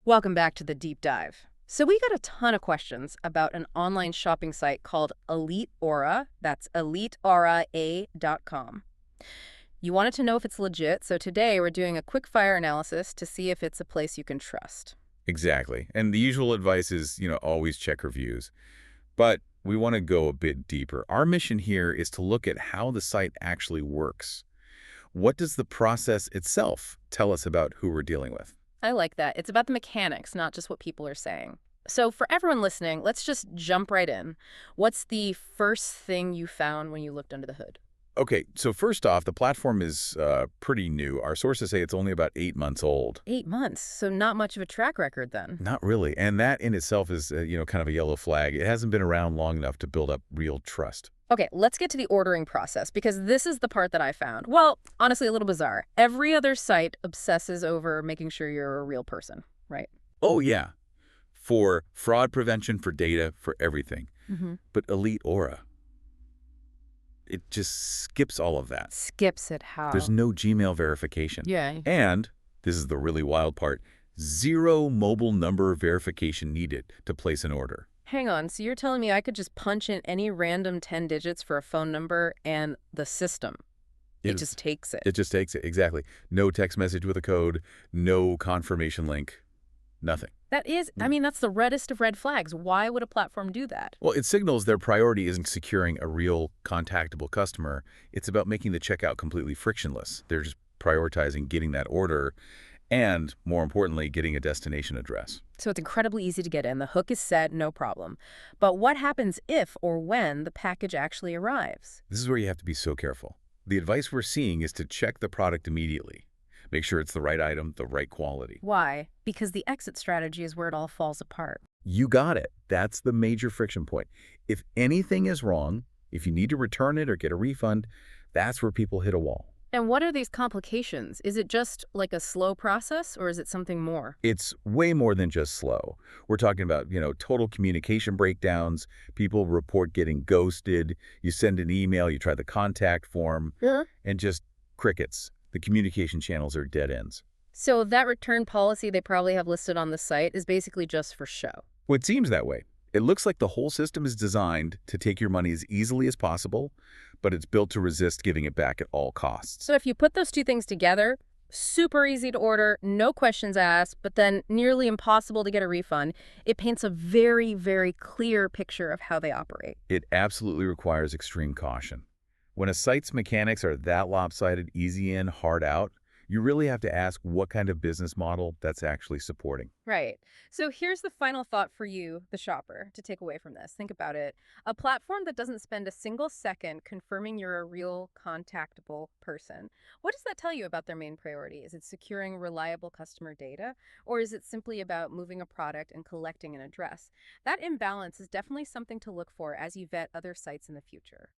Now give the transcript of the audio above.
Welcome back to the deep dive. So, we got a ton of questions about an online shopping site called Elite Aura. That's eliteaura.com. You wanted to know if it's legit, so today we're doing a quick fire analysis to see if it's a place you can trust. Exactly. And the usual advice is, always check reviews. But we want to go a bit deeper. Our mission here is to look at how the site actually works. What does the process itself tell us about who we're dealing with? I like that. It's about the mechanics, not just what people are saying. So, for everyone listening, let's just jump right in. What's the first thing you found when you looked under the hood? Okay, so first off, the platform is pretty new. Our sources say it's only about 8 months old. 8 months, so not much of a track record then. Not really. And that in itself is, kind of a yellow flag. It hasn't been around long enough to build up real trust. Okay, let's get to the ordering process because this is the part that I found. Well, honestly, a little bizarre. Every other site obsesses over making sure you're a real person, right? Oh, yeah. For fraud prevention, for data, for everything. Mm-hmm. But Elite Aura, it just skips all of that. Skips it There's how? no Gmail verification. Yeah. And, this is the really wild part, zero mobile number verification needed to place an order. Hang on, so you're telling me I could just punch in any random 10 digits for a phone number and the system, it It, just takes it. it just takes it, exactly. No text message with a code, no confirmation link, nothing. That is, I Mm. mean, that's the reddest of red flags. Why would a platform do that? Well, it signals their priority isn't securing a real contactable customer. It's about making the checkout completely frictionless. They're just prioritizing getting that order and, more importantly, getting a destination address. So it's incredibly easy to get in. The hook is set, no problem. But what happens if or when the package actually arrives? This is where you have to be so careful. The advice we're seeing is to check the product immediately. Make sure it's the right item, the right quality. Why? Because the exit strategy is where it all falls apart. You got it. That's the major friction point. If anything is wrong, if you need to return it or get a refund, that's where people hit a wall. And what are these complications? Is it just like a slow process or is it something more? It's way more than just slow. We're talking about, total communication breakdowns. People report getting ghosted. You send an email, you try the contact form, Yeah. and just crickets. The communication channels are dead ends. So that return policy they probably have listed on the site is basically just for show. Well, it seems that way. It looks like the whole system is designed to take your money as easily as possible, but it's built to resist giving it back at all costs. So if you put those two things together, super easy to order, no questions asked, but then nearly impossible to get a refund, it paints a very, very clear picture of how they operate. It absolutely requires extreme caution. When a site's mechanics are that lopsided, easy in, hard out, you really have to ask what kind of business model that's actually supporting. Right. So here's the final thought for you, the shopper, to take away from this. Think about it. A platform that doesn't spend a single second confirming you're a real contactable person. What does that tell you about their main priority? Is it securing reliable customer data, or is it simply about moving a product and collecting an address? That imbalance is definitely something to look for as you vet other sites in the future.